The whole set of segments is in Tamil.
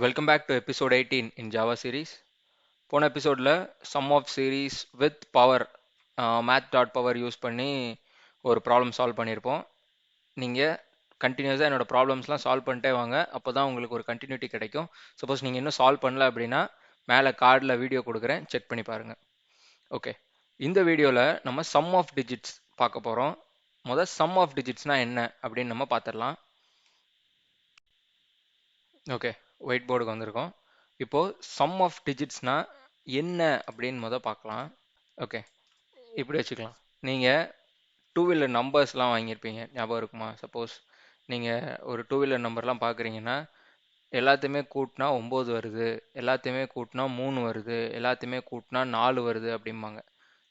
Welcome back to episode 18 in Java series. போன எபிசோடில் sum of series with power math.power use பண்ணி ஒரு ப்ராப்ளம் சால்வ் பண்ணியிருப்போம். நீங்கள் கண்டினியூஸாக என்னோட ப்ராப்ளம்ஸ்லாம் சால்வ் பண்ணிட்டே வாங்க, அப்போ தான் உங்களுக்கு ஒரு கண்டினியூட்டி கிடைக்கும். சப்போஸ் நீங்கள் இன்னும் சால்வ் பண்ணல அப்படின்னா மேலே கார்டில் வீடியோ கொடுக்குறேன், செக் பண்ணி பாருங்கள். ஓகே, இந்த வீடியோவில் நம்ம சம் ஆஃப் டிஜிட்ஸ் பார்க்க போகிறோம். சம் ஆஃப் டிஜிட்ஸ்னால் என்ன அப்படின்னு நம்ம பார்த்துடலாம். ஓகே, ஒயிட் போர்டுக்கு வந்திருக்கோம். இப்போது சம் ஆஃப் டிஜிட்ஸ்னா என்ன அப்படின்னு பார்க்கலாம். ஓகே, இப்படி வச்சுக்கலாம். நீங்கள் டூ வீலர் நம்பர்ஸ்லாம் வாங்கியிருப்பீங்க, ஞாபகம் இருக்குமா? சப்போஸ் நீங்கள் ஒரு டூ வீலர் நம்பர்லாம் பார்க்குறீங்கன்னா எல்லாத்தையுமே கூட்டினா 9 வருது, எல்லாத்தையுமே கூட்டினா 3 வருது, எல்லாத்தையுமே கூட்டினா 4 வருது அப்படிம்பாங்க.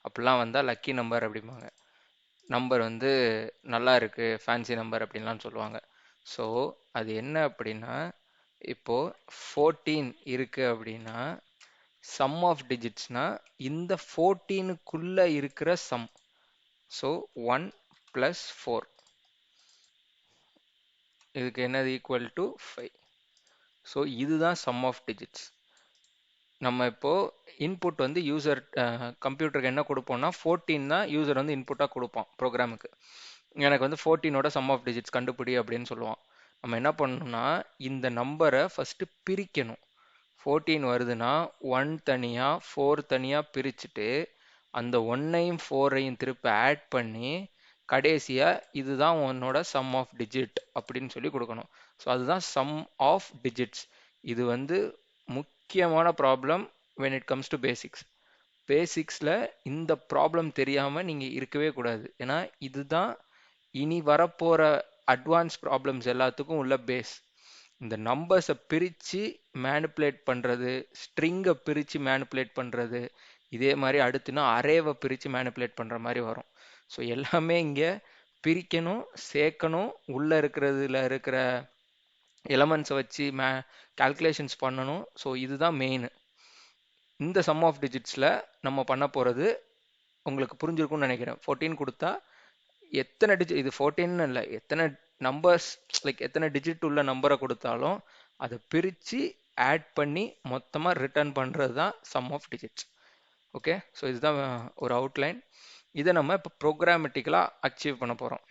அப்படிலாம் வந்தால் லக்கி நம்பர் அப்படிம்பாங்க. நம்பர் நல்லா இருக்குது, ஃபேன்சி நம்பர் அப்படின்லாம் சொல்லுவாங்க. ஸோ அது என்ன அப்படின்னா, இப்போது 14 இருக்குது அப்படின்னா சம் ஆஃப் டிஜிட்ஸ்னா இந்த 14க்குள்ளே இருக்கிற சம். ஸோ 1 + 4 இதுக்கு என்னது ஈக்குவல் டு 5. ஸோ இதுதான் சம் ஆஃப் டிஜிட்ஸ். நம்ம இப்போது இன்புட் யூசர் கம்ப்யூட்டருக்கு என்ன கொடுப்போம்னா 14 தான் யூசர் இன்புட்டாக கொடுப்பான் ப்ரோக்ராமுக்கு. எனக்கு 14ஓட சம் ஆஃப் டிஜிட்ஸ் கண்டுபிடி அப்படின்னு சொல்லுவான். நம்ம என்ன பண்ணணும்னா இந்த நம்பரை ஃபஸ்ட்டு பிரிக்கணும். 14 வருதுன்னா 1 தனியாக 4 தனியாக பிரிச்சுட்டு அந்த 1ஐயும் 4ஐயும் திருப்பி ஆட் பண்ணி கடைசியாக இதுதான் உன்னோட சம் ஆஃப் டிஜிட் அப்படின்னு சொல்லி கொடுக்கணும். ஸோ அதுதான் சம் ஆஃப் டிஜிட்ஸ். இது முக்கியமான problem when it comes to basics. பேசிக்ஸில் இந்த ப்ராப்ளம் தெரியாமல் நீங்கள் இருக்கவே கூடாது. ஏன்னா இதுதான் இனி வரப்போகிற அட்வான்ஸ் ப்ராப்ளம்ஸ் எல்லாத்துக்கும் உள்ள பேஸ். இந்த நம்பர்ஸை பிரித்து மேனிப்புலேட் பண்ணுறது, ஸ்ட்ரிங்கை பிரித்து மேனிப்புலேட் பண்ணுறது, இதே மாதிரி அடுத்துனா அரேவை பிரித்து மேனிப்புலேட் பண்ணுற மாதிரி வரும். ஸோ எல்லாமே இங்கே பிரிக்கணும், சேர்க்கணும், உள்ளே இருக்கிற எலமெண்ட்ஸை வச்சு கால்குலேஷன்ஸ் பண்ணணும். ஸோ இதுதான் மெயின். இந்த சம் ஆஃப் டிஜிட்ஸில் நம்ம பண்ண போகிறது உங்களுக்கு புரிஞ்சிருக்கும்னு நினைக்கிறேன். 14 கொடுத்தா எத்தனை டிஜிட், இது 14 இல்லை, எத்தனை நம்பர்ஸ் எத்தனை டிஜிட் உள்ள நம்பரை கொடுத்தாலும் அதை பிரித்து ஆட் பண்ணி மொத்தமாக ரிட்டர்ன் பண்ணுறது தான் sum of digits. Okay, so இதுதான் ஒரு அவுட்லைன். இதை நம்ம இப்போ ப்ரோக்ராமேட்டிக்கலாக அச்சீவ் பண்ண போகிறோம்.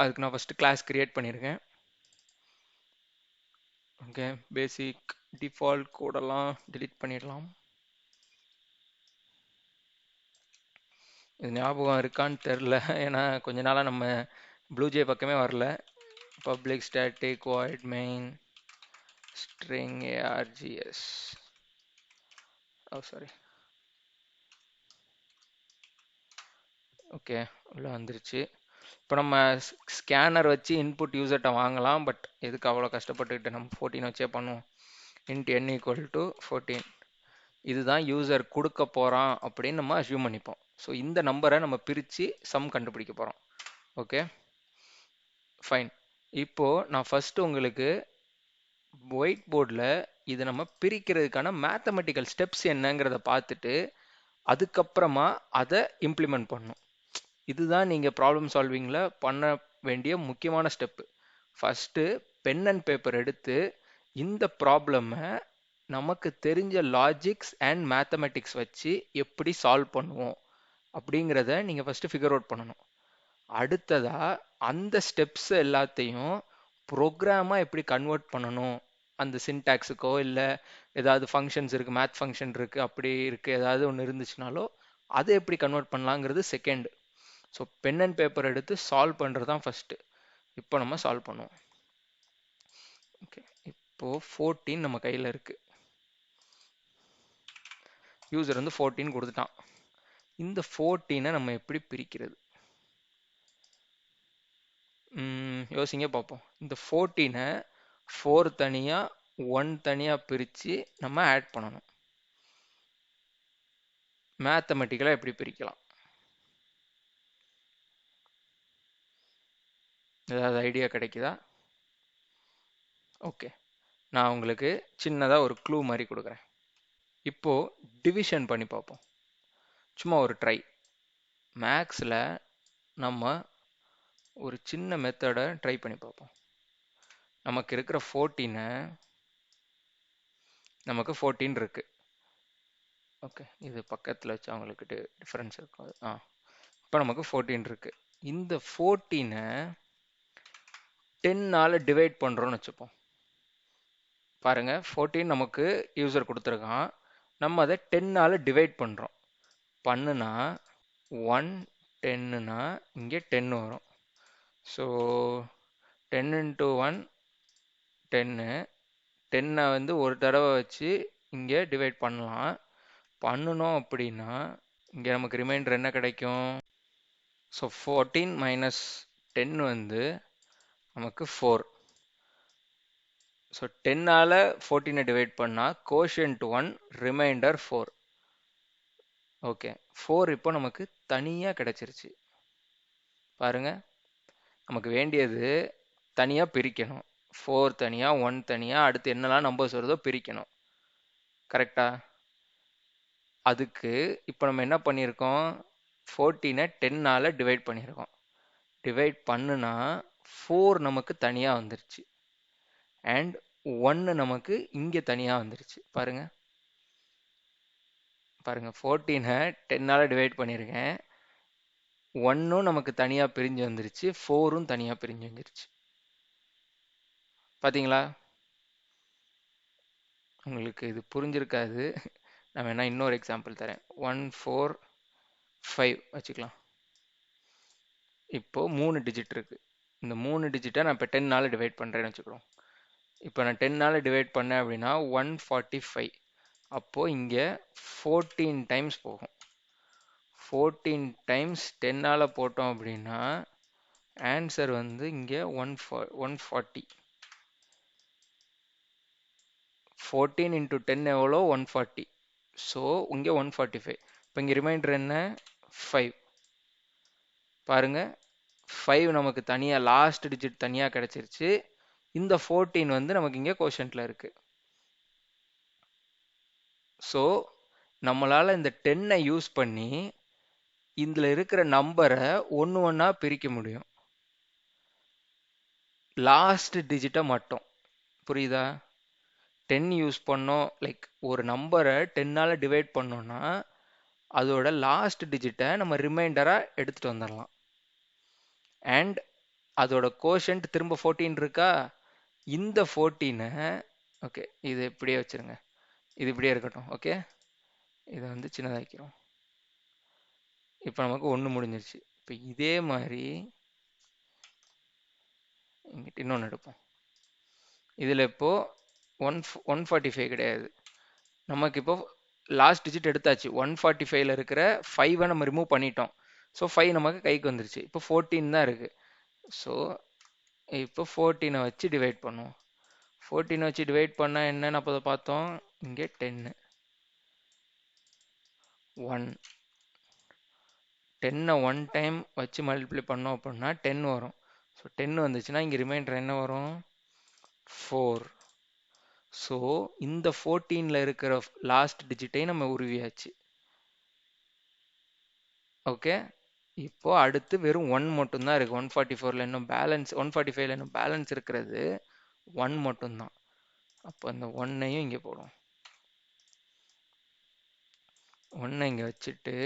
அதுக்கு நான் ஃபஸ்ட்டு கிளாஸ் கிரியேட் பண்ணியிருக்கேன். ஓகே, பேசிக் டிஃபால்ட் கோடெல்லாம் delete பண்ணிடலாம். இது ஞாபகம் இருக்கான்னு தெரில, ஏன்னா கொஞ்ச நாளாக நம்ம ப்ளூஜே பக்கமே வரல. Public static void main string args. Sorry. Okay, உள்ளே வந்துருச்சு. இப்போ நம்ம ஸ்கேனர் வச்சு இன்புட் யூசர்கிட்ட வாங்கலாம். பட் எதுக்கு அவ்வளோ கஷ்டப்பட்டுக்கிட்டு, நம்ம 14 வச்சே பண்ணுவோம். int n = 14. இதுதான் யூசர் கொடுக்க போகிறான் அப்படின்னு நம்ம அஸ்யூம் பண்ணிப்போம். ஸோ இந்த நம்பரை நம்ம பிரித்து சம் கண்டுபிடிக்க போகிறோம். Okay, fine. இப்போது நான் ஃபஸ்ட்டு உங்களுக்கு ஒயிட் போர்டில் இதை நம்ம பிரிக்கிறதுக்கான மேத்தமெட்டிக்கல் ஸ்டெப்ஸ் என்னங்கிறத பார்த்துட்டு அதுக்கப்புறமா அதை இம்ப்ளிமெண்ட் பண்ணணும். இதுதான் நீங்கள் ப்ராப்ளம் சால்விங்கில் பண்ண வேண்டிய முக்கியமான step. First pen and paper எடுத்து இந்த ப்ராப்ளமை நமக்கு தெரிஞ்ச லாஜிக்ஸ் அண்ட் மேத்தமெட்டிக்ஸ் வச்சு எப்படி சால்வ் பண்ணுவோம் அப்படிங்கிறத நீங்கள் ஃபஸ்ட்டு ஃபிகர் அவுட் பண்ணணும். அடுத்ததாக அந்த ஸ்டெப்ஸ் எல்லாத்தையும் ப்ரோக்ராமாக எப்படி கன்வெர்ட் பண்ணணும், அந்த சின்டாக்ஸுக்கோ இல்லை ஏதாவது ஃபங்க்ஷன்ஸ் இருக்குது, மேத் ஃபங்க்ஷன் இருக்குது, அப்படி இருக்குது, ஏதாவது ஒன்று இருந்துச்சுனாலோ அதை எப்படி கன்வெர்ட் பண்ணலாங்கிறது second. So pen and paper எடுத்து சால்வ் பண்ணுறது தான் ஃபஸ்ட்டு. இப்போ நம்ம சால்வ் பண்ணுவோம். ஓகே, இப்போது 14 நம்ம கையில் இருக்குது. யூசர் 14 கொடுத்துட்டான். இந்த 14 நம்ம எப்படி பிரிக்கிறது யோசிங்க பார்ப்போம். இந்த 14 4 தனியாக 1 தனியாக பிரித்து நம்ம ஆட் பண்ணணும். மேத்தமெட்டிக்கலாக எப்படி பிரிக்கலாம், ஏதாவது ஐடியா கிடைக்குதா? ஓகே, நான் உங்களுக்கு சின்னதாக ஒரு க்ளூ மாதிரி கொடுக்குறேன். இப்போது டிவிஷன் பண்ணி பார்ப்போம். சும்மா ஒரு ட்ரை. மேக்ஸில் நம்ம ஒரு சின்ன மெத்தடை ட்ரை பண்ணி பார்ப்போம். நமக்கு இருக்கிற 14 நமக்கு 14 இருக்கு. ஓகே, இது பக்கத்தில் வச்சு அவங்களுக்கு டிஃப்ரென்ஸ் இருக்கும். இப்போ நமக்கு 14 இருக்கு. இந்த 14 10ஆல் டிவைட் பண்ணுறோன்னு வச்சுப்போம். பாருங்க, 14 நமக்கு யூசர் கொடுத்துருக்கான். நம்ம அதை 10ஆல் டிவைட் பண்ணுறோம். பண்ணுனா 1 10னா இங்கே 10 வரும். So 10 into 1 10. 10 வந்து ஒரு தடவை வச்சு இங்கே டிவைட் பண்ணலாம். பண்ணணும் அப்படின்னா இங்கே நமக்கு ரிமைண்டர் என்ன கிடைக்கும்? ஸோ 14 மைனஸ் 10 வந்து நமக்கு 4. ஸோ 10ஆல் 14 டிவைட் பண்ணால் கோஷன்ட் 1 ரிமைண்டர் 4. ஓகே, 4 இப்போ நமக்கு தனியாக கிடைச்சிருச்சு. பாருங்க, நமக்கு வேண்டியது தனியாக பிரிக்கணும். 4 தனியாக, 1 தனியாக, அடுத்து என்னெல்லாம் நம்பர்ஸ் வருதோ பிரிக்கணும். கரெக்டா? அதுக்கு இப்போ நம்ம என்ன பண்ணியிருக்கோம்? 14 10ஆல் டிவைட் பண்ணியிருக்கோம். டிவைட் பண்ணுனா 4 நமக்கு தனியாக வந்துருச்சு. அண்ட் 1 நமக்கு இங்கே தனியாக வந்துருச்சு. பாருங்க பாருங்க, 14 10ஆல் டிவைட் பண்ணியிருக்கேன். 1ம் நமக்கு தனியாக பிரிஞ்சு வந்துருச்சு, 4ம் தனியாக பிரிஞ்சு வந்துருச்சு. பார்த்தீங்களா? உங்களுக்கு இது புரிஞ்சிருக்காது. நான் வேணா இன்னொரு எக்ஸாம்பிள் தரேன். 1 4 5 வச்சுக்கலாம். இப்போ 3 டிஜிட் இருக்கு. இந்த 3 டிஜிட்டை நான் இப்போ 10ஆல் டிவைட் பண்ணுறேன்னு வச்சுக்கிறோம். இப்போ நான் 10ஆல் டிவைட் பண்ணேன் அப்படின்னா 145. அப்போது இங்கே 14 டைம்ஸ் போகும். 14 டைம்ஸ் 10ஆல் போட்டோம் அப்படின்னா ஆன்சர் வந்து இங்கே 140. 14 into 10 எவ்வளோ? 140. ஸோ இங்கே 145. இப்போ இங்கே ரிமைண்டர் என்ன? 5. பாருங்க, 5 நமக்கு தனியாக லாஸ்ட் டிஜிட் தனியாக கிடைச்சிருச்சு. இந்த 14 வந்து நமக்கு இங்கே கோஷன்ட்ல இருக்கு. ஸோ நம்மளால் இந்த 10ஐ யூஸ் பண்ணி இதில் இருக்கிற நம்பரை ஒன்று ஒன்றா பிரிக்க முடியும், லாஸ்ட் டிஜிட்டை மட்டும். புரியுதா? 10 யூஸ் பண்ணோம், லைக் ஒரு நம்பரை 10ஆல் டிவைட் பண்ணோம்னா அதோட லாஸ்ட் டிஜிட்டை நம்ம ரிமைண்டராக எடுத்துகிட்டு வந்துடலாம். அண்ட் அதோட கோஷன்ட் திரும்ப 14 இருக்கா? இந்த 14 ஓகே, இது இப்படியே வச்சுருங்க, இது இப்படியே இருக்கட்டும். ஓகே, இதை வந்து சின்னதாக்கிறோம். இப்போ நமக்கு 1 முடிஞ்சிருச்சு. இப்போ இதே மாதிரி இங்கிட்ட இன்னொன்று எடுப்போம். இதில் இப்போது 145 கிடையாது, நமக்கு இப்போ லாஸ்ட் டிஜிட் எடுத்தாச்சு. 145ல் இருக்கிற 5ஐ நம்ம ரிமூவ் பண்ணிட்டோம். ஸோ 5 நமக்கு கைக்கு வந்துருச்சு. இப்போ 14 தான் இருக்குது. ஸோ இப்போ 14 வச்சு டிவைட் பண்ணுவோம். 14 வச்சு டிவைட் பண்ணால் என்னன்னு அப்போ அதை பார்த்தோம். இங்கே 10 1 10 1 டைம் வச்சு மல்டிப்ளை பண்ணோம் அப்படின்னா 10 வரும். ஸோ 10 வந்துச்சுன்னா இங்கே ரிமைண்டர் என்ன வரும்? 4. ஸோ இந்த 14ல் இருக்கிற லாஸ்ட் டிஜிட்டை நம்ம உருவியாச்சு. ஓகே, இப்போ அடுத்து வெறும் 1 மட்டும்தான் இருக்குது. 144ல் இன்னும் பேலன்ஸ், 145ல் இன்னும் பேலன்ஸ் இருக்கிறது 1 மட்டும்தான். அப்போ அந்த 1ஐயும் இங்கே போடும். 1ஐ இங்கே வச்சுட்டு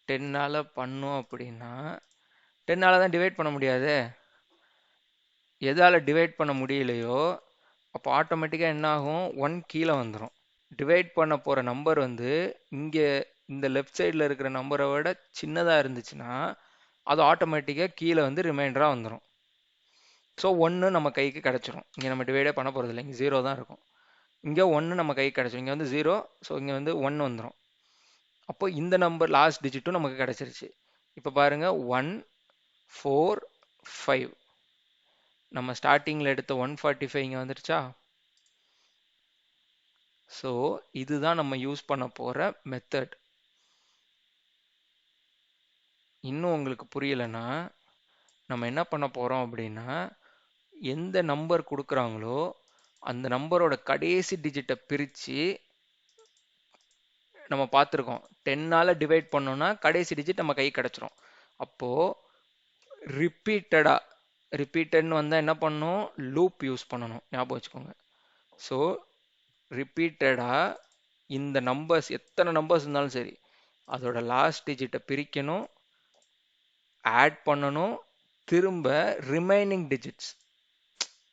10ஆல் பண்ணோம் அப்படின்னா 10ஆல் தான் டிவைட் பண்ண முடியாது. எதால் டிவைட் பண்ண முடியலையோ அப்போ ஆட்டோமேட்டிக்காக என்ன ஆகும்? 1 கீழே வந்துடும். டிவைட் பண்ண போகிற நம்பர் வந்து இங்கே இந்த லெஃப்ட் சைடில் இருக்கிற நம்பரை விட சின்னதாக இருந்துச்சுன்னா அது ஆட்டோமேட்டிக்காக கீழே வந்து ரிமைண்டராக வந்துடும். ஸோ 1 நம்ம கைக்கு கிடச்சிரும். இங்கே நம்ம டிவைடே பண்ண போகிறதில்ல, இங்கே 0 தான் இருக்கும். இங்கே 1 நம்ம கைக்கு கிடச்சிரும். இங்கே வந்து 0, ஸோ இங்கே வந்து 1 வந்துடும். அப்போ இந்த நம்பர் லாஸ்ட் டிஜிட்டும் நமக்கு கிடச்சிருச்சு. இப்போ பாருங்கள், 1 4 5. நம்ம ஸ்டார்டிங்கில் எடுத்த 145 இங்கே வந்துருச்சா? ஸோ இதுதான் நம்ம யூஸ் பண்ண போகிற மெத்தட். இன்னும் உங்களுக்கு புரியலைன்னா நம்ம என்ன பண்ண போகிறோம் அப்படின்னா, எந்த நம்பர் கொடுக்குறாங்களோ அந்த நம்பரோட கடைசி டிஜிட்டை பிரித்து நம்ம பார்த்துருக்கோம். 10ஆல் டிவைட் பண்ணோன்னா கடைசி டிஜிட் நம்ம கை கிடச்சிரும். அப்போது ரிப்பீட்டடாக ரிப்பீட்டட்னு வந்தால் என்ன பண்ணணும், லூப் யூஸ் பண்ணணும், ஞாபகம் வச்சுக்கோங்க. ஸோ ரிப்பீட்டடாக இந்த நம்பர்ஸ் எத்தனை நம்பர்ஸ் இருந்தாலும் சரி அதோட லாஸ்ட் டிஜிட்டை பிரிக்கணும், ஆட் பண்ணணும், திரும்ப ரிமைனிங் டிஜிட்ஸ்,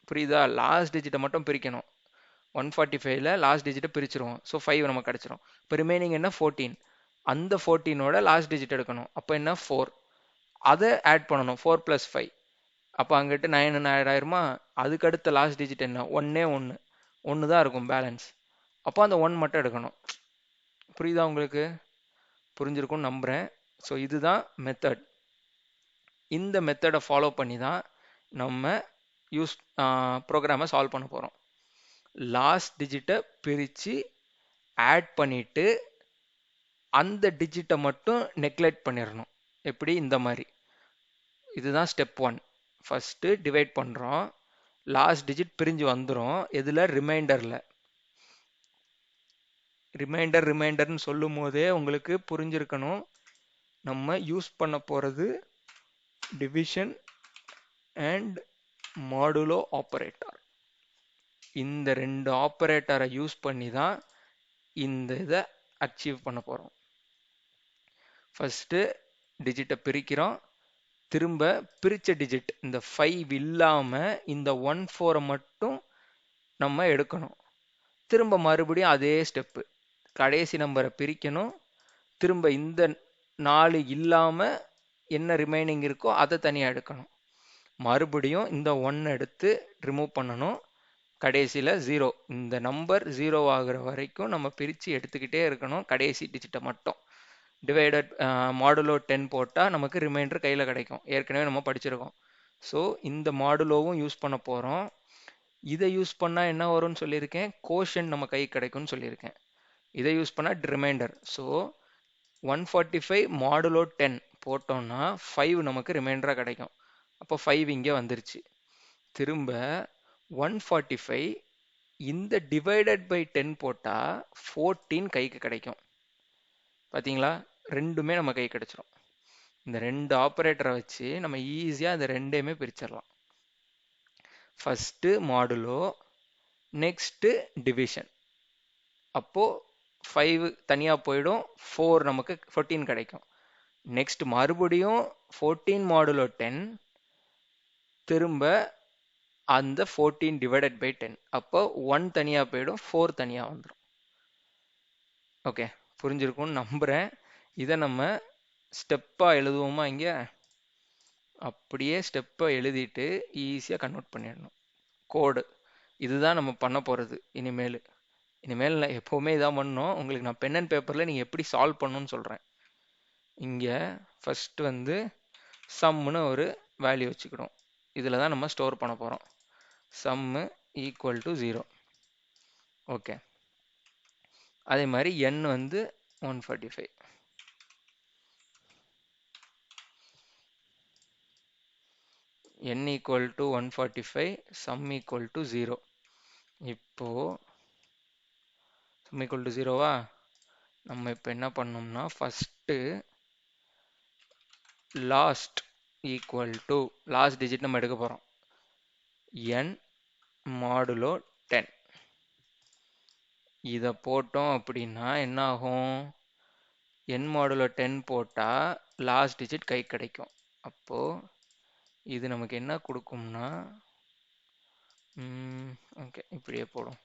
புரியுதா, லாஸ்ட் டிஜிட்டை மட்டும் பிரிக்கணும். 145ல லாஸ்ட் டிஜிட்டை பிரிச்சிருவோம், ஸோ 5 நமக்கு கிடச்சிரும். இப்போ ரிமைனிங் என்ன 14, அந்த 14ஓட லாஸ்ட் டிஜிட் எடுக்கணும், அப்போ என்ன 4, அதை ஆட் பண்ணணும் 4 + 5, அப்போ அங்கிட்டு 9 ஆட் ஆயிருமா. அதுக்கு அடுத்த லாஸ்ட் டிஜிட் என்ன, ஒன்னே ஒன்று தான் இருக்கும் பேலன்ஸ், அப்போ அந்த 1 மட்டும் எடுக்கணும். புரியுதா உங்களுக்கு, புரிஞ்சிருக்கும்னு நம்புகிறேன். ஸோ இதுதான் மெத்தட். இந்த மெத்தடை ஃபாலோ பண்ணி தான் நம்ம ப்ரோக்ராமை சால்வ் பண்ண போகிறோம். லாஸ்ட் டிஜிட்டை பிரித்து ஆட் பண்ணிவிட்டு அந்த டிஜிட்டை மட்டும் நெக்லெக்ட் பண்ணிடணும். எப்படி, இந்த மாதிரி. இதுதான் ஸ்டெப் 1. ஃபஸ்ட்டு டிவைட் பண்ணுறோம், லாஸ்ட் டிஜிட் பிரிஞ்சு வந்துடும், இதில் ரிமைண்டரில். ரிமைண்டர்னு சொல்லும் போதே உங்களுக்கு புரிஞ்சிருக்கணும், நம்ம யூஸ் பண்ண போகிறது டிவிஷன் அண்ட் மாடுலோ ஆப்பரேட்டர். இந்த 2 ஆப்பரேட்டரை யூஸ் பண்ணி தான் இந்த இதை அச்சீவ் பண்ண போகிறோம். ஃபஸ்ட்டு டிஜிட்டை பிரிக்கிறோம், திரும்ப பிரித்த டிஜிட் இந்த 5 இல்லாமல் இந்த 14 மட்டும் நம்ம எடுக்கணும். திரும்ப மறுபடியும் அதே ஸ்டெப்பு, கடைசி நம்பரை பிரிக்கணும், திரும்ப இந்த 4 இல்லாமல் என்ன ரிமைனிங் இருக்கோ அதை தனியாக எடுக்கணும், மறுபடியும் இந்த 1 எடுத்து ரிமூவ் பண்ணணும், கடைசியில் 0, இந்த நம்பர் 0 ஆகுற வரைக்கும் நம்ம பிரித்து எடுத்துக்கிட்டே இருக்கணும், கடைசி டிஜிட்டை மட்டும். டிவைடட் மாடுலோ 10 போட்டால் நமக்கு ரிமைண்டர் கையில் கிடைக்கும், ஏற்கனவே நம்ம படிச்சிருக்கோம். ஸோ இந்த மாடுலோவும் யூஸ் பண்ண போகிறோம். இதை யூஸ் பண்ணால் என்ன வரும்னு சொல்லியிருக்கேன், கோஷன் நம்ம கை கிடைக்கும்னு சொல்லியிருக்கேன். இதை யூஸ் பண்ணால் ரிமைண்டர். ஸோ 145 மாடுலோ 10 போட்டோம்னா 5 நமக்கு ரிமைண்டராக கிடைக்கும், அப்போ 5 இங்கே வந்துருச்சு. திரும்ப 145 இந்த டிவைடட் பை 10 போட்டால் 14 கைக்கு கிடைக்கும். பார்த்தீங்களா, ரெண்டுமே நம்ம கை கிடைச்சிரும். இந்த 2 ஆப்பரேட்டரை வச்சு நம்ம ஈஸியாக இந்த ரெண்டையுமே பிரிச்சிடலாம். First modulo, next division. அப்போது 5 தனியாக போயிடும், 4 நமக்கு 14 கிடைக்கும். நெக்ஸ்ட் மறுபடியும் 14 மாடுலோ 10, திரும்ப அந்த 14 டிவைடட் பை 10, அப்போ 1 தனியாக போயிடும், 4 தனியாக வந்துடும். ஓகே, புரிஞ்சிருக்கும்னு நம்புகிறேன். இதை நம்ம ஸ்டெப்பாக எழுதுவோமா, இங்கே அப்படியே ஸ்டெப்பை எழுதிட்டு ஈஸியாக கன்வெர்ட் பண்ணிடணும் கோடு. இதுதான் நம்ம பண்ண போகிறது இனிமேல் நான் எப்போவுமே இதான் பண்ணணும். உங்களுக்கு நான் பென் அண்ட் பேப்பரில் நீங்கள் எப்படி சால்வ் பண்ணணும்னு சொல்கிறேன். இங்கே ஃபஸ்ட்டு வந்து சம்முன்னு ஒரு வேல்யூ வச்சுக்கிடும், இதில் தான் நம்ம ஸ்டோர் பண்ண போகிறோம். சம்மு ஈக்குவல் டு 0. ஓகே, அதே மாதிரி n வந்து 145. n equal to 145, some equal to 0. இப்போது சம் ஈக்குவல் டு 0வா, நம்ம இப்போ என்ன பண்ணோம்னா first last equal to last digit நம்ம எடுக்க போகிறோம், n மாடுலோ 10. இதை போட்டோம் அப்படின்னா என்ன ஆகும், n மாடுலோ 10 போட்டால் லாஸ்ட் டிஜிட் கை கிடைக்கும். அப்போது இது நமக்கு என்ன கொடுக்கும்னா, ஓகே இப்படியே போடும்,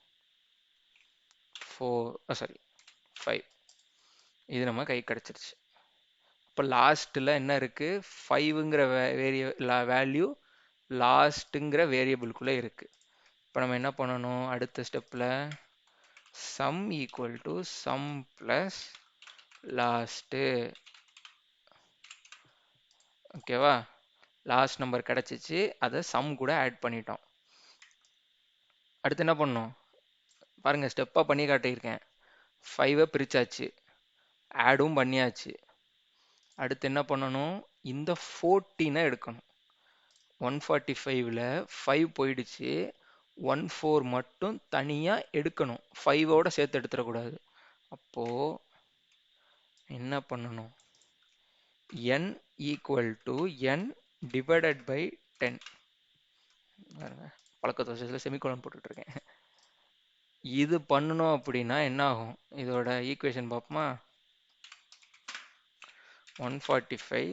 5. இது நம்ம கை கிடச்சிருச்சு. இப்போ லாஸ்ட்டில் என்ன இருக்குது, 5ங்கிற வேல்யூ லாஸ்ட்டுங்கிற வேரியபிள்குள்ளே இருக்குது. இப்போ நம்ம என்ன பண்ணணும், அடுத்த ஸ்டெப்பில் some equal to some plus last. ஓகேவா, லாஸ்ட் நம்பர் கிடச்சிச்சு, அதை சம் கூட ஆட் பண்ணிட்டோம். அடுத்து என்ன பண்ணணும் பாருங்கள், ஸ்டெப்பாக பண்ணி காட்டியிருக்கேன். 5 பிரித்தாச்சு, ஆடும் பண்ணியாச்சு. அடுத்து என்ன பண்ணணும், இந்த 14 எடுக்கணும். 145ல் 5 போயிடுச்சு, 14 மட்டும் தனியாக எடுக்கணும், 5ஓட சேர்த்து எடுத்துடக்கூடாது. அப்போது என்ன பண்ணணும், n equal to n divided by 10. பழக்க தோஷத்தில் செமிகோலன் போட்டுட்டு இருக்கேன். இது பண்ணணும் அப்படின்னா என்ன ஆகும்? இதோட ஈக்குவேஷன் பார்ப்போமா? 145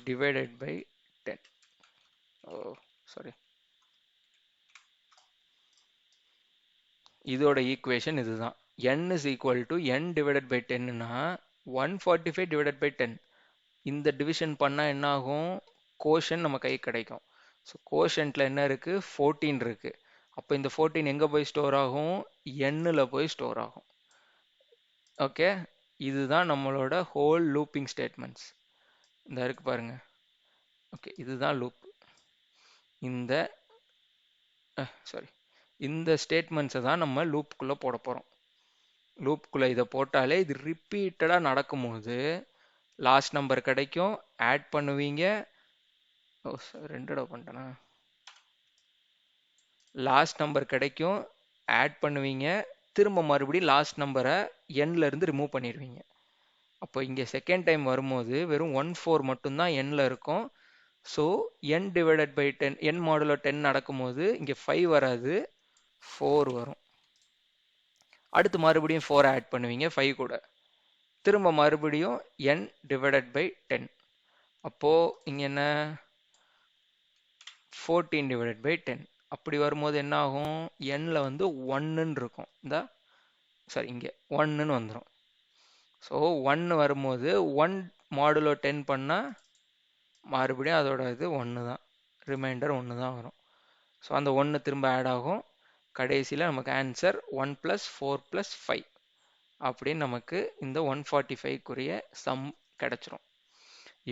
divided by 10. ஓ சாரி, இதோட ஈக்குவேஷன் இதுதான். n is equal to n divided by 10னா 145 divided by 10. இந்த டிவிஷன் பண்ணா என்ன ஆகும்? கோஷன் நம்ம கை கிடைக்கும். ஸோ கோஷன்ட்ல என்ன இருக்கு? 14 இருக்கு. அப்போ இந்த 14 எங்க போய் ஸ்டோர் ஆகும்? nல போய் ஸ்டோர் ஆகும். ஓகே, இதுதான் நம்மளோட ஹோல் லூப்பிங் ஸ்டேட்மெண்ட்ஸ். இந்த இருக்கு பாருங்க. ஓகே, இதுதான் லூப். இந்த சாரி, இந்த ஸ்டேட்மெண்ட்ஸை தான் நம்ம லூப்புக்குள்ளே போட போகிறோம். லூப்புக்குள்ளே இதை போட்டாலே இது ரிப்பீட்டடாக நடக்கும்போது லாஸ்ட் நம்பர் கிடைக்கும், ஆட் பண்ணுவீங்க. ஓ ரெண்டு தடவை பண்ணிட்டேனா? லாஸ்ட் நம்பர் கிடைக்கும், ஆட் பண்ணுவீங்க, திரும்ப மறுபடியும் லாஸ்ட் நம்பரை எண்ணில் இருந்து ரிமூவ் பண்ணிடுவீங்க. அப்போ இங்கே செகண்ட் டைம் வரும்போது வெறும் 14 மட்டும்தான் எண்ணில் இருக்கும். So n divided by 10, n modulo 10 நடக்கும்போது இங்கே 5 வராது, 4 வரும். அடுத்து மறுபடியும் 4 ஆட் பண்ணுவீங்க 5 கூட, திரும்ப மறுபடியும் n டிவைடட் பை 10. அப்போது இங்கே என்ன? 14 டிவைடட் பை 10. அப்படி வரும்போது என்ன ஆகும்? nல வந்து 1ன்னு இருக்கும். இந்த சாரி, இங்கே 1ன்னு வந்துடும். ஸோ 1 வரும்போது 1 மாடுலோ 10 பண்ணால் மறுபடியும் அதோட இது 1 தான், ரிமைண்டர் 1 தான் வரும். ஸோ அந்த 1 திரும்ப ஆட் ஆகும். கடைசியில் நமக்கு ஆன்சர் 1 + 4 + 5 அப்படின்னு நமக்கு இந்த 145க்குரிய சம் கிடைச்சிரும்.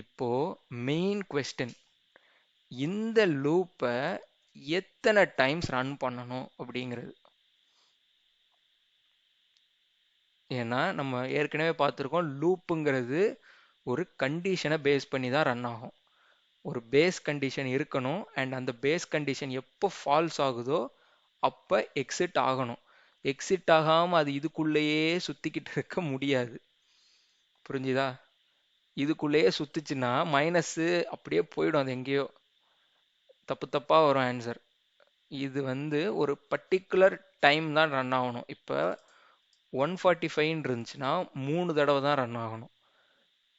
இப்போ மெயின் கொஸ்டின், இந்த லூப்பை எத்தனை டைம்ஸ் ரன் பண்ணணும் அப்படிங்கிறது. ஏன்னா நம்ம ஏற்கனவே பார்த்துருக்கோம், லூப்புங்கிறது ஒரு கண்டிஷனை பேஸ் பண்ணி தான் ரன் ஆகும். ஒரு பேஸ் கண்டிஷன் இருக்கணும், அண்ட் அந்த பேஸ் கண்டிஷன் எப்போ ஃபால்ஸ் ஆகுதோ அப்போ எக்ஸிட் ஆகணும். எக்ஸிட் ஆகாமல் அது இதுக்குள்ளேயே சுற்றிக்கிட்டு இருக்க முடியாது. புரிஞ்சுதா? இதுக்குள்ளேயே சுற்றுச்சுன்னா மைனஸ்ஸு அப்படியே போயிடும், அது எங்கேயோ தப்பு தப்பாக வரும் ஆன்சர். இது வந்து ஒரு பர்டிகுலர் டைம் தான் ரன் ஆகணும். இப்போ 145 இருந்துச்சுன்னா 3 தடவை தான் ரன் ஆகணும்.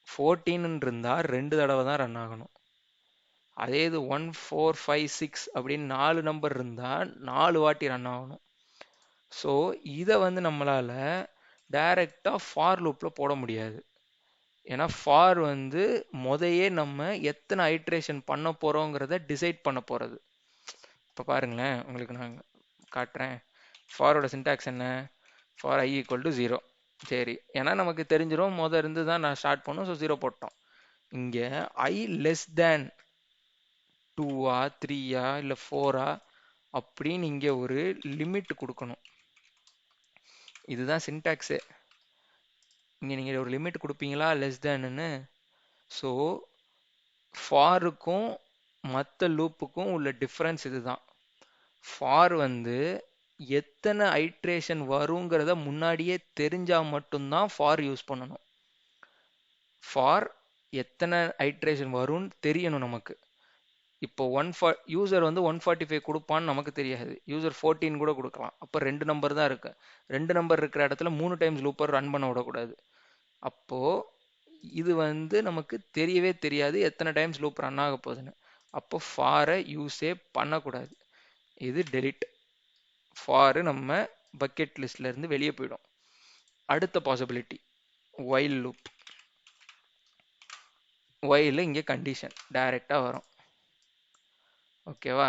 14 இருந்தால் 2 தடவை தான் ரன் ஆகணும். அதே இது 1 4 5 6 அப்படின்னு 4 நம்பர் இருந்தால் 4 வாட்டி ரன் ஆகணும். ஸோ இதை வந்து நம்மளால் டைரெக்டாக ஃபார் லூப்பில் போட முடியாது. ஏன்னா ஃபார் வந்து முதையே நம்ம எத்தனை ஐட்ரேஷன் பண்ண போகிறோங்கிறத டிசைட் பண்ண போகிறது. இப்போ பாருங்களேன், உங்களுக்கு நான் காட்டுறேன். ஃபாரோட சின்டாக்ஸ் என்ன? For i = 0. சரி, ஏன்னா நமக்கு தெரிஞ்சிடும் இருந்து தான் நான் ஸ்டார்ட் பண்ணோம். ஸோ 0 போட்டோம். இங்கே i லெஸ் தேன் 2ஆ 3ஆ இல்லை 4ஆ அப்படின்னு இங்கே ஒரு லிமிட் கொடுக்கணும். இதுதான் சின்டாக்ஸு. இங்கே நீங்கள் ஒரு லிமிட் கொடுப்பீங்களா லெஸ் தேன்னு? ஸோ ஃபாருக்கும் மற்ற லூப்புக்கும் உள்ள டிஃப்ரென்ஸ் இதுதான். ஃபார் வந்து எத்தனை ஐட்ரேஷன் வருங்கிறத முன்னாடியே தெரிஞ்சால் மட்டும்தான் ஃபார் யூஸ் பண்ணணும். ஃபார் எத்தனை ஐட்ரேஷன் வரும்னு தெரியணும் நமக்கு. இப்போ யூசர் வந்து 145 கொடுப்பான்னு நமக்கு தெரியாது, யூசர் 14 கூட கொடுக்கலாம். அப்போ 2 நம்பர் தான் இருக்கு. 2 நம்பர் இருக்கிற இடத்துல 3 டைம்ஸ் லூப்பர் ரன் பண்ண விடக்கூடாது. அப்போது இது வந்து நமக்கு தெரியவே தெரியாது எத்தனை டைம்ஸ் லூப் ரன் ஆக போகுதுன்னு. அப்போ ஃபாரை யூஸே பண்ணக்கூடாது. இது டெலிட். ஃபாரு நம்ம பக்கெட் லிஸ்ட்ல இருந்து வெளியே போயிடும். அடுத்த பாசிபிலிட்டி ஒயில் லூப். ஒயில் இங்கே கண்டிஷன் டைரெக்டாக வரும். ஓகேவா?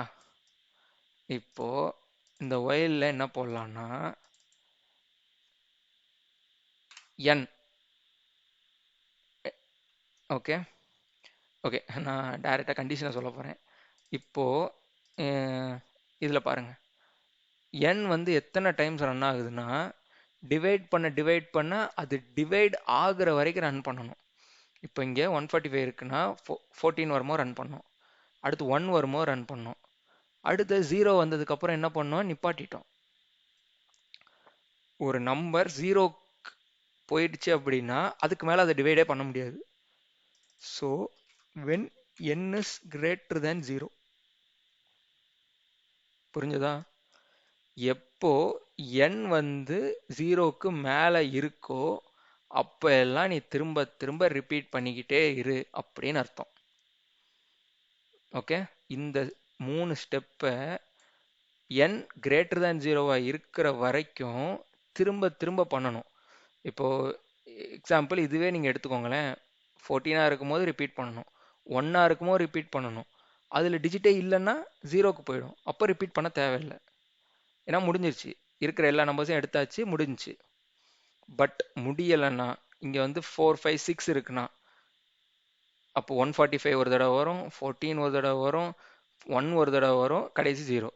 இப்போ இந்த ஒயிலில் என்ன போடலான்னா n. ஓகே ஓகே, நான் டைரெக்டாக கண்டிஷனை சொல்ல போகிறேன். இப்போது இதில் பாருங்கள், n வந்து எத்தனை டைம்ஸ் ரன் ஆகுதுன்னா டிவைட் பண்ண அது டிவைட் ஆகுற வரைக்கும் ரன் பண்ணணும். இப்போ இங்கே 145 இருக்குன்னா 14 வருமோ ரன் பண்ணோம், அடுத்து 1 வருமோ ரன் பண்ணோம், அடுத்து 0 வந்ததுக்கப்புறம் என்ன பண்ணோம்? நிப்பாட்டிட்டோம். ஒரு நம்பர் 0 போயிடுச்சு அப்படின்னா அதுக்கு மேலே அதை டிவைடே பண்ண முடியாது. So when n is greater than 0, புரிஞ்சுதா? எப்போ n வந்து 0க்கு மேலே இருக்கோ அப்போ எல்லாம் நீ திரும்ப திரும்ப ரிப்பீட் பண்ணிக்கிட்டே இரு அப்படின்னு அர்த்தம். ஓகே, இந்த 3 ஸ்டெப்பை n கிரேட்டர் தேன் 0வா இருக்கிற வரைக்கும் திரும்ப திரும்ப பண்ணணும். இப்போ எக்ஸாம்பிள் இதுவே நீங்கள் எடுத்துக்கோங்களேன். 14ஆக இருக்கும்போது ரிப்பீட் பண்ணணும், 1ஆ இருக்கும்போது ரிப்பீட் பண்ணணும். அதில் டிஜிட்டே இல்லைன்னா 0க்கு போயிடும். அப்போ ரிப்பீட் பண்ண தேவையில்லை, ஏன்னா முடிஞ்சிருச்சு. இருக்கிற எல்லா நம்பர்ஸையும் எடுத்தாச்சு, முடிஞ்சிச்சு. பட் முடியலைன்னா இங்கே வந்து 4 5 6 இருக்குன்னா அப்போ 145 ஒரு தடவை வரும், 14 ஒரு தடவை வரும், 1 ஒரு தடவை வரும், கடைசி 0.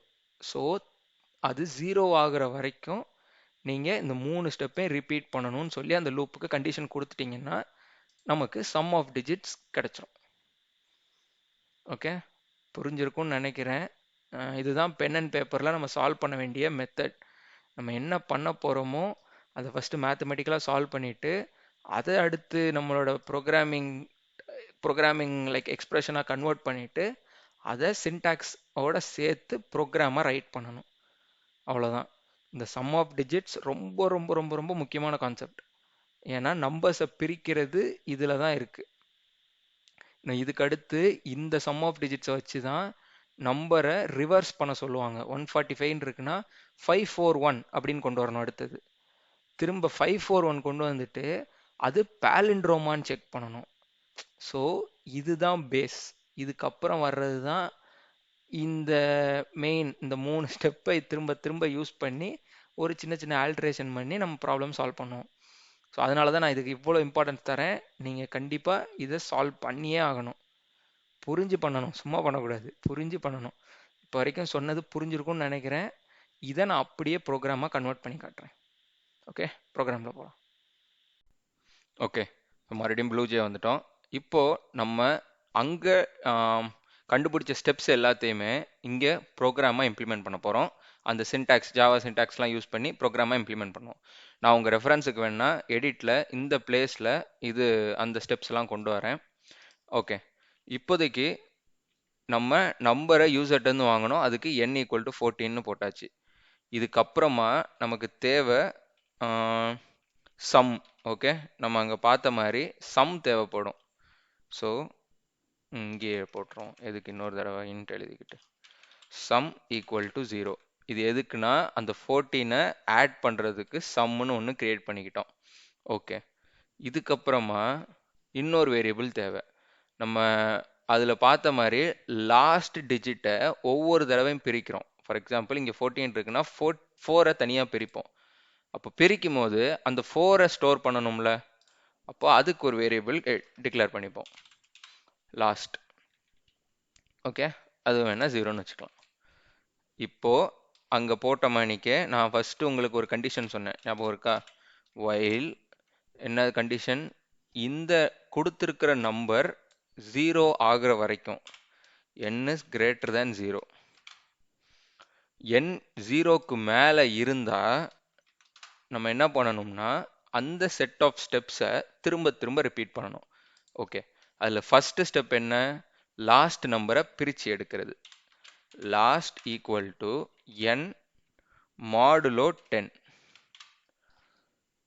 ஸோ அது 0 ஆகுற வரைக்கும் நீங்கள் இந்த 3 ஸ்டெப்பையும் ரிப்பீட் பண்ணணும்னு சொல்லி அந்த லூப்புக்கு கண்டிஷன் கொடுத்துட்டீங்கன்னா நமக்கு சம் ஆஃப் டிஜிட்ஸ் கிடைச்சிரும். ஓகே, புரிஞ்சிருக்கும்னு நினைக்கிறேன். இதுதான் பென் அண்ட் பேப்பரில் நம்ம சால்வ் பண்ண வேண்டிய மெத்தட். நம்ம என்ன பண்ண போகிறோமோ அதை ஃபஸ்ட்டு மேத்தமெட்டிக்கலாக சால்வ் பண்ணிவிட்டு அதை அடுத்து நம்மளோட ப்ரோக்ராமிங் லைக் எக்ஸ்பிரஷனாக கன்வெர்ட் பண்ணிவிட்டு அதை சின்டாக்ஸோட சேர்த்து ப்ரோக்ராமாக ரைட் பண்ணணும். அவ்வளோதான். இந்த சம் ஆஃப் டிஜிட்ஸ் ரொம்ப ரொம்ப ரொம்ப ரொம்ப முக்கியமான கான்செப்ட். ஏன்னா நம்பர்ஸை பிரிக்கிறது இதில் தான் இருக்குது. இதுக்கு அடுத்து இந்த சம் ஆஃப் டிஜிட்ஸை வச்சு தான் நம்பரை ரிவர்ஸ் பண்ண சொல்லுவாங்க. 145 இருக்குன்னா 541 அப்படின்னு கொண்டு வரணும். அடுத்தது திரும்ப 541 கொண்டு வந்துட்டு அது பேலிண்ட்ரோமான்னு செக் பண்ணணும். ஸோ இதுதான் பேஸ். இதுக்கப்புறம் வர்றது தான் இந்த மெயின். இந்த 3 ஸ்டெப்பை திரும்ப திரும்ப யூஸ் பண்ணி ஒரு சின்ன சின்ன ஆல்ட்ரேஷன் பண்ணி நம்ம ப்ராப்ளம் சால்வ் பண்ணுவோம். ஸோ அதனால தான் நான் இதுக்கு இவ்வளோ இம்பார்ட்டன்ஸ் தரேன். நீங்கள் கண்டிப்பாக இதை சால்வ் பண்ணியே ஆகணும். புரிஞ்சு பண்ணணும், சும்மா பண்ணக்கூடாது, புரிஞ்சு பண்ணணும். இப்போ வரைக்கும் சொன்னது புரிஞ்சிருக்கும்னு நினைக்கிறேன். இதை நான் அப்படியே ப்ரோக்ராமாக கன்வெர்ட் பண்ணி காட்டுறேன். ஓகே, ப்ரோக்ராமில் போகலாம். ஓகே, மறுபடியும் ப்ளூ ஜே வந்துட்டோம். இப்போது நம்ம அங்கே கண்டுபிடிச்ச ஸ்டெப்ஸ் எல்லாத்தையுமே இங்கே ப்ரோக்ராமாக இம்ப்ளிமெண்ட் பண்ண போகிறோம். அந்த சின்டாக்ஸ், ஜாவா சின்டாக்ஸ்லாம் யூஸ் பண்ணி ப்ரோக்ராமாக இம்ப்ளிமெண்ட் பண்ணுவோம். நான் உங்கள் ரெஃபரன்ஸுக்கு வேணா எடிட்டில் இந்த பிளேஸில் இது அந்த ஸ்டெப்ஸ்லாம் கொண்டு வரேன். ஓகே, இப்போதைக்கு நம்ம நம்பரை யூசர்ட்டேருந்து வாங்கணும். அதுக்கு n ஈக்குவல் டு 14ன்னு போட்டாச்சு. இதுக்கப்புறமா நமக்கு தேவை சம். ஓகே, நம்ம அங்கே பார்த்த மாதிரி சம் தேவைப்படும். ஸோ இங்கே போட்டுருவோம். எதுக்கு இன்னொரு தடவை இன்ட் எழுதிக்கிட்டு சம் ஈக்குவல் டு 0. இது எதுக்குன்னா அந்த 14ஐ ஆட் பண்ணுறதுக்கு சம்முன்னு ஒன்று கிரியேட் பண்ணிக்கிட்டோம். ஓகே, இதுக்கப்புறமா இன்னொரு வேரியபிள் தேவை. நம்ம அதில் பார்த்த மாதிரி லாஸ்ட் டிஜிட்டை ஒவ்வொரு தடவையும் பிரிக்கிறோம். ஃபார் எக்ஸாம்பிள் இங்கே 14 இருக்குன்னா 4ஐ தனியாக பிரிப்போம். அப்போ பிரிக்கும் போது அந்த 4ஐ ஸ்டோர் பண்ணணும்ல, அப்போ அதுக்கு ஒரு வேரியபிள் டிக்ளேர் பண்ணிப்போம், லாஸ்ட். ஓகே, அது வேணா 0ன்னு வச்சுக்கலாம். இப்போ அங்கே போட்ட மணிக்கே நான் ஃபஸ்ட்டு உங்களுக்கு ஒரு கண்டிஷன் சொன்னேன், ஞாபகம் இருக்கா? வைல் என்ன கண்டிஷன்? இந்த கொடுத்துருக்கிற நம்பர் 0 ஆகிற வரைக்கும் n is greater than 0. n 0க்கு மேலே இருந்தால் நம்ம என்ன பண்ணணும்னா அந்த செட் ஆஃப் ஸ்டெப்ஸை திரும்ப திரும்ப ரிப்பீட் பண்ணணும். ஓகே, அதில் ஃபஸ்ட்டு ஸ்டெப் என்ன? லாஸ்ட் நம்பரை பிரித்து எடுக்கிறது. Last equal to n modulo 10.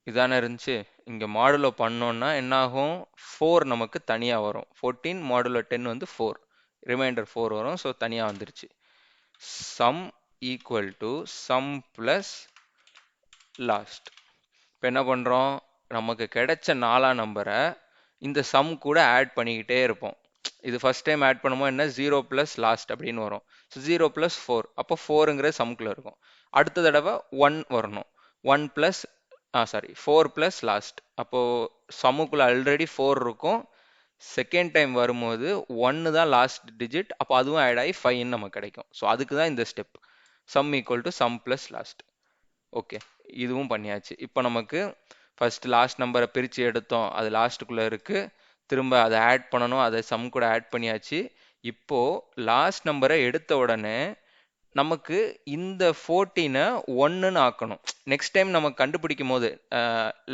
இதானே இருந்துச்சு. இங்கே மாடுலோ பண்ணோன்னா என்னாகும்? 4 நமக்கு தனியாக வரும். 14 மாடுலோ 10 வந்து 4, ரிமைண்டர் 4 வரும். ஸோ தனியாக வந்துருச்சு. Some equal to some plus last. இப்போ என்ன பண்ணுறோம்? நமக்கு கிடைச்ச 4ஆம் நம்பரை இந்த சம் கூட ஆட் பண்ணிக்கிட்டே இருப்போம். இது ஃபர்ஸ்ட் டைம் ஆட் பண்ணும்போது என்ன? 0 ப்ளஸ் லாஸ்ட் அப்படின்னு வரும். ஸோ 0 ப்ளஸ் 4, அப்போ 4ங்கிற சம்குள்ளே இருக்கும். அடுத்த தடவை 1 வரணும். 1 ப்ளஸ் 4 ப்ளஸ் லாஸ்ட். அப்போது சம்முக்குள்ளே ஆல்ரெடி 4 இருக்கும். செகண்ட் டைம் வரும்போது 1 தான் லாஸ்ட் டிஜிட். அப்போ அதுவும் ஆட் ஆகி 5ன்னு நமக்கு கிடைக்கும். ஸோ அதுக்கு தான் இந்த step, some equal to some plus last. Okay, இதுவும் பண்ணியாச்சு. இப்போ நமக்கு ஃபர்ஸ்ட் லாஸ்ட் நம்பரை பிரித்து எடுத்தோம், அது லாஸ்ட்டுக்குள்ளே இருக்குது. திரும்ப அதை ஆட் பண்ணணும், அதை சம் கூட ஆட் பண்ணியாச்சு. இப்போது லாஸ்ட் நம்பரை எடுத்த உடனே நமக்கு இந்த 14ஐ 1ன்னு ஆக்கணும். நெக்ஸ்ட் டைம் நம்ம கண்டுபிடிக்கும் போது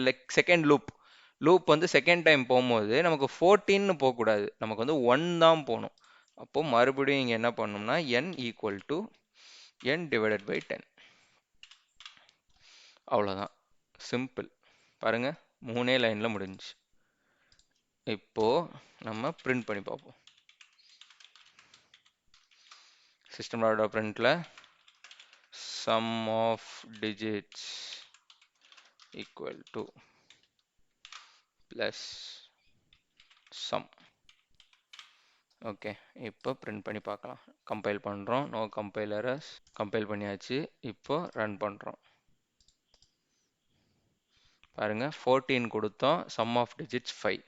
லைக் செகண்ட் லூப் வந்து செகண்ட் டைம் போகும்போது நமக்கு 14ன்னு போகக்கூடாது, நமக்கு வந்து 1 தான் போகணும். அப்போது மறுபடியும் இங்கே என்ன பண்ணணும்னா n equal to n divided by 10. அவ்வளோதான், சிம்பிள். பாருங்க, 3 லைனில் முடிஞ்சுச்சு. இப்போ நம்ம பிரிண்ட் பண்ணி பார்ப்போம். சிஸ்டம் டாட் பிரிண்ட்ல sum of digits equal to plus sum. Okay, இப்போ பிரிண்ட் பண்ணி பார்க்கலாம். கம்பைல் பண்ணுறோம், நோ கம்பைலரஸ். கம்பைல் பண்ணியாச்சு. இப்போ ரன் பண்ணுறோம். பாருங்க, 14 கொடுத்தோம், sum of digits 5.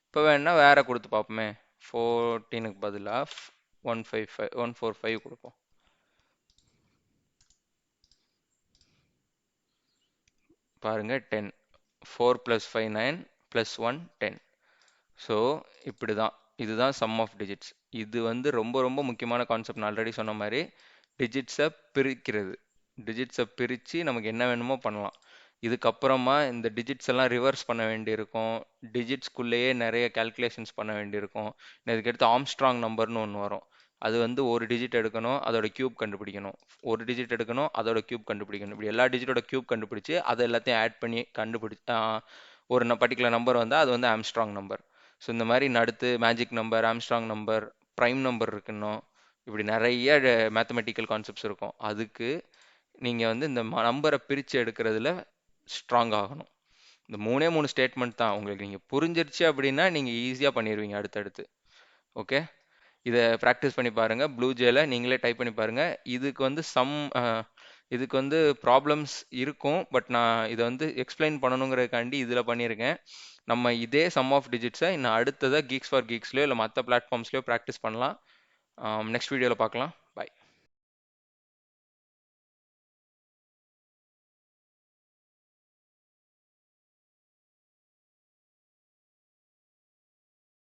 இப்போ வேணா வேற கொடுத்து பார்ப்போமே. 14க்கு பதிலாக 145 கொடுப்போம். பாருங்க, 10. 4 + 5 9 + 1 10. ஸோ இப்படி தான், இதுதான் சம் ஆஃப் டிஜிட்ஸ். இது வந்து ரொம்ப ரொம்ப முக்கியமான கான்செப்ட். நான் ஆல்ரெடி சொன்ன மாதிரி டிஜிட்ஸை பிரிக்கிறது. டிஜிட்ஸை பிரித்து நமக்கு என்ன வேணுமோ பண்ணலாம். இதுக்கப்புறமா இந்த டிஜிட்ஸ் எல்லாம் ரிவர்ஸ் பண்ண வேண்டியிருக்கும். டிஜிட்ஸ்குள்ளேயே நிறைய கால்குலேஷன்ஸ் பண்ண வேண்டியிருக்கும். இதுக்கடுத்து ஆம்ஸ்ட்ராங் நம்பர்னு ஒன்று வரும். அது வந்து ஒரு டிஜிட் எடுக்கணும், அதோட கியூப் கண்டுபிடிக்கணும். ஒரு டிஜிட் எடுக்கணும், அதோட கியூப் கண்டுபிடிக்கணும். இப்படி எல்லா டிஜிட்டோட கியூப் கண்டுபிடிச்சு அதை எல்லாத்தையும் ஆட் பண்ணி ஒரு பர்டிகுலர் நம்பர் வந்தால் அது வந்து ஆம்ஸ்ட்ராங் நம்பர். ஸோ இந்த மாதிரி அடுத்து magic number, Armstrong number, prime number இருக்குன்னும் இப்படி நிறைய மேத்தமெட்டிக்கல் கான்செப்ட்ஸ் இருக்கும். அதுக்கு நீங்கள் வந்து இந்த நம்பரை பிரித்து எடுக்கிறதுல ஸ்ட்ராங் ஆகணும். இந்த 3 ஸ்டேட்மெண்ட் தான். உங்களுக்கு நீங்கள் புரிஞ்சிருச்சு அப்படின்னா நீங்கள் ஈஸியாக பண்ணிடுவீங்க அடுத்தடுத்து. ஓகே, இதை ப்ராக்டிஸ் பண்ணி பாருங்கள். ப்ளூ ஜேல நீங்களே டைப் பண்ணி பாருங்கள். இதுக்கு வந்து ப்ராப்ளம்ஸ் இருக்கும். பட் நான் இதை வந்து எக்ஸ்பிளைன் பண்ணணுங்கிறதுக்காண்டி இதில் பண்ணியிருக்கேன். நம்ம இதே சம் ஆஃப் டிஜிட்ஸை இன்னும் அடுத்ததாக கீக்ஸ் ஃபார் கீக்ஸ்லையோ இல்லை மற்ற பிளாட்ஃபார்ம்ஸ்லையோ ப்ராக்டிஸ் பண்ணலாம். நெக்ஸ்ட் வீடியோவில் பார்க்கலாம்.